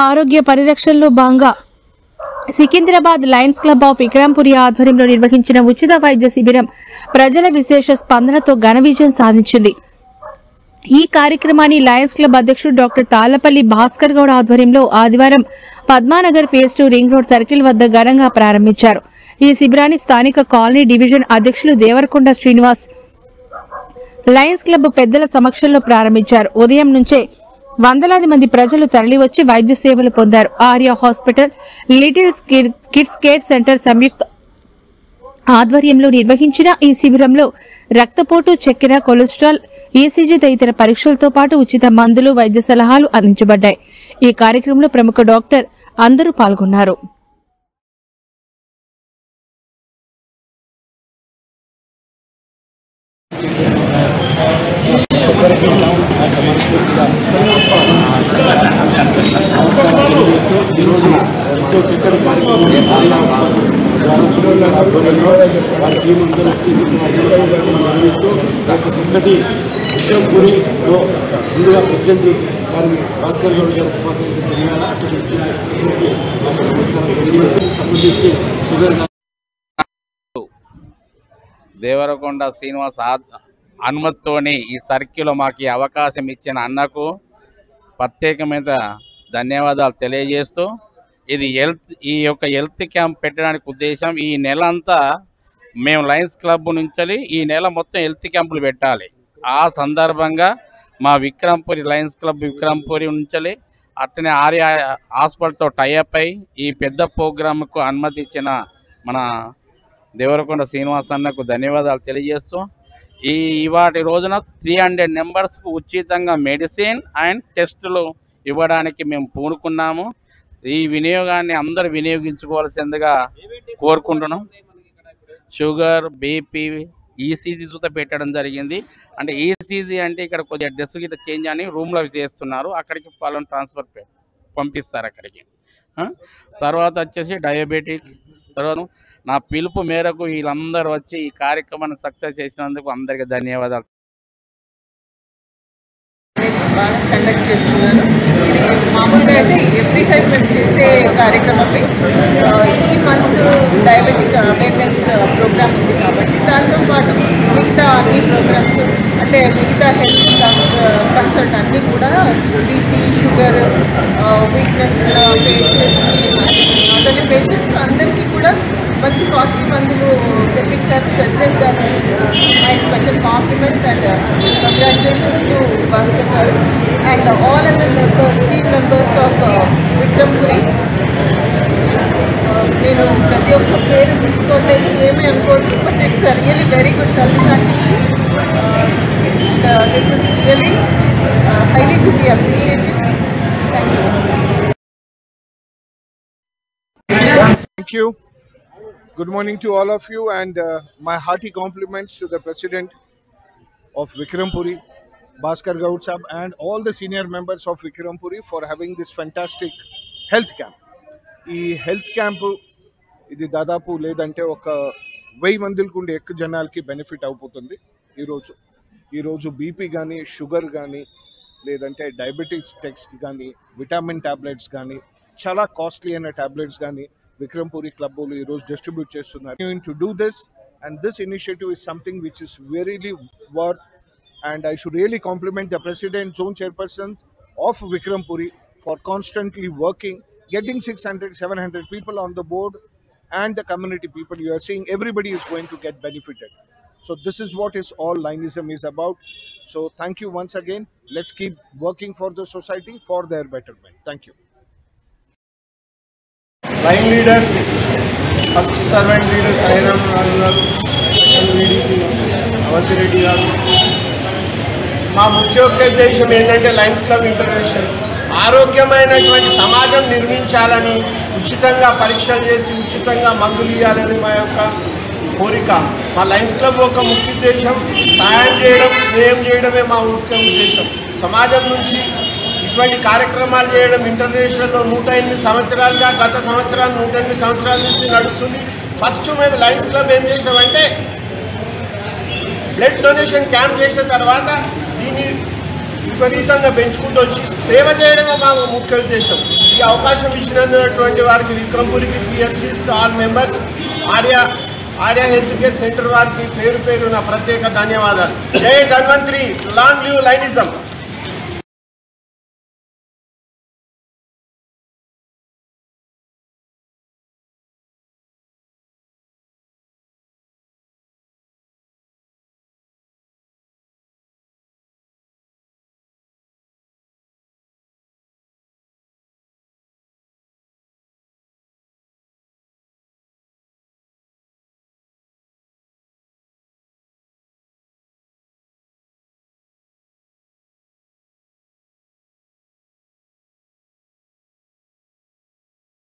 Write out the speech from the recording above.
ఆరోగ్య పరిరక్షణలో భాగంగా Secunderabad Lions club of Vikrampuri ఆధ్వర్యంలో నిర్వహించిన ఉచిత వైద్య శిబిరం ప్రజల విశేష స్పందనతో ఘన విజయం సాధించింది. ఈ కార్యక్రమాన్ని లయన్స్ క్లబ్ అధ్యక్షుడు డాక్టర్ తాళ్లపల్లి భాస్కర్ గౌడ్ ఆధ్వర్యంలో ఆదివారం Padmanagar phase 2 ring road circle వద్ద ఘనంగా ప్రారంభించారు. ఈ శిబిరాన్ని స్థానిక కాలనీ డివిజన్ అధ్యక్షులు దేవరకొండ శ్రీనివాస్ లయన్స్ క్లబ్ పెద్దల సమక్షంలో ప్రారంభించారు. ఉదయం నుంచే వందలాది మంది ప్రజలు తరలివచ్చి వైద్య సేవలు పొందారు. Arya hospital, little kids care center సంయుక్త ఆధ్వర్యంలో నిర్వహించిన ఈ శిబిరంలో రక్తపోటు, చక్కెర, కొలెస్ట్రాల్, ఈసీజీ తదితర పరీక్షలతో పాటు ఉచిత మందులు, వైద్య సలహాలు అందించబడ్డాయి. ఈ కార్యక్రమంలో ప్రముఖ డాక్టర్ అందరూ పాల్గొన్నారు. ప్రెసిడెంట్ భాస్కర్ గౌడ్ గారు సంబంధించి దేవరకొండ శ్రీనివాస్ అనుమతితోని ఈ సర్కిల్లో మాకు ఈ అవకాశం ఇచ్చిన అన్నకు ప్రత్యేకమైన ధన్యవాదాలు తెలియజేస్తూ ఈ యొక్క హెల్త్ క్యాంప్ పెట్టడానికి ఉద్దేశం ఈ నెల అంతా మేము లయన్స్ క్లబ్ నుంచి ఈ నెల మొత్తం హెల్త్ క్యాంపులు పెట్టాలి. ఆ సందర్భంగా మా విక్రంపురి లయన్స్ క్లబ్ విక్రంపురి నుంచి అట్లనే ఆర్య హాస్పిటల్తో టైఅప్ అయి ఈ పెద్ద ప్రోగ్రాంకు అనుమతి ఇచ్చిన మన దేవరకొండ శ్రీనివాస్ అన్నకు ధన్యవాదాలు తెలియజేస్తూ ఇవాటి రోజున 300 మెంబర్స్కు ఉచితంగా మెడిసిన్ అండ్ టెస్టులు ఇవ్వడానికి మేము పూనుకున్నాము. ఈ వినియోగాన్ని అందరూ వినియోగించుకోవాల్సిందిగా కోరుకుంటున్నాం. షుగర్, బీపీ, ఈసీజీ చూత పెట్టడం జరిగింది. అంటే ఈసీజీ అంటే ఇక్కడ కొద్దిగా డ్రెస్ గిట్లా చేంజ్ అని రూమ్లో చేస్తున్నారు, అక్కడికి వాళ్ళని ట్రాన్స్ఫర్ పంపిస్తారు అక్కడికి. తర్వాత వచ్చేసి డయాబెటిక్. తర్వాత నా పిలుపు మేరకు వీళ్ళందరూ వచ్చి ఈ కార్యక్రమాన్ని సక్సెస్ చేసినందుకు అందరికీ ధన్యవాదాలు. బాగా కండక్ట్ చేస్తున్నాను. ఇది మామూలుగా అయితే ఎవ్రీ టైం మేము చేసే కార్యక్రమమే. ఈ మంత్ డయాబెటిక్ అవేర్నెస్ ప్రోగ్రామ్ ఉంది కాబట్టి దాంతో పాటు మిగతా అన్ని ప్రోగ్రామ్స్ అంటే మిగతా హెల్త్ కన్సల్ట్ అన్నీ కూడా BP, sugar, weakness patients patients అందరికీ కూడా మంచి కాస్ట్లీ మందులు తెప్పించారు. ప్రెసిడెంట్ గారిని my special compliments and congratulations to Bhaskar garu and all other members, team members of Vikrampuri. నేను ప్రతి ఒక్క పేరు తీసుకోలేదు, ఏమీ అనుకోవచ్చు, but it's really very good service activity. This is really highly to be appreciated. Thank you. Thank you. Good morning to all of you and my hearty compliments to the President of Vikrampuri, Bhaskar Gaud Sahab, and all the senior members of Vikrampuri for having this fantastic health camp. ఈ health camp ఇది దాదాపు లేదంటే ఒక 1000 మందికి ఉండే ఎక్కువ జనాలకి benefit అయిపోతుంది. ఈరోజు బీపీ కానీ, షుగర్ కానీ, లేదంటే డయాబెటీస్ టెస్ట్ కానీ, విటమిన్ టాబ్లెట్స్ కానీ, చాలా కాస్ట్లీ అయిన టాబ్లెట్స్ కానీ విక్రంపురి క్లబ్బులు ఈరోజు డిస్ట్రిబ్యూట్ చేస్తున్నారు. To do this and this initiative is something which is verily worth and I should really compliment the President, Zone Chairperson of Vikrampuri for constantly working, getting 600-700 people on the board and the community people. You are seeing everybody is going to get benefited. So this is what is all Lionism is about. So thank you once again. Let's keep working for the society for their betterment. Thank you. Line leaders, first servant leaders, Sairam Garu, second VDP, Avanti Reddy Garu. మా ముఖ్యోద్దేశం ఏంటంటే Lions club international ఆరోగ్యమైనటువంటి సమాజం నిర్మించాలని, ఉచితంగా పరీక్షలు చేసి ఉచితంగా మందులు ఇవ్వాలని మా యొక్క కోరిక. మా లయన్స్ క్లబ్ ఒక ముఖ్య ఉద్దేశం సహాయం చేయడం, స్నేహం చేయడమే మా ముఖ్య ఉద్దేశం. సమాజం నుంచి ఇటువంటి కార్యక్రమాలు చేయడం ఇంటర్నేషనల్లో 108 సంవత్సరాలుగా, గత సంవత్సరాలు 108 సంవత్సరాల నుంచి నడుస్తుంది. ఫస్ట్ మేము లయన్స్ క్లబ్ ఏం చేసామంటే బ్లడ్ డొనేషన్ క్యాంప్ చేసిన తర్వాత దీన్ని విపరీతంగా పెంచుకుంటూ వచ్చి సేవ చేయడమే మా ముఖ్య ఉద్దేశం. ఈ అవకాశం ఇచ్చినటువంటి వారికి విక్రమ్పురికి PSPs all members Arya health care center వారికి పేరు పేరు నా ప్రత్యేక ధన్యవాదాలు. జై ధన్వంతరి, లాంగ్ లివ్ లైనిజం.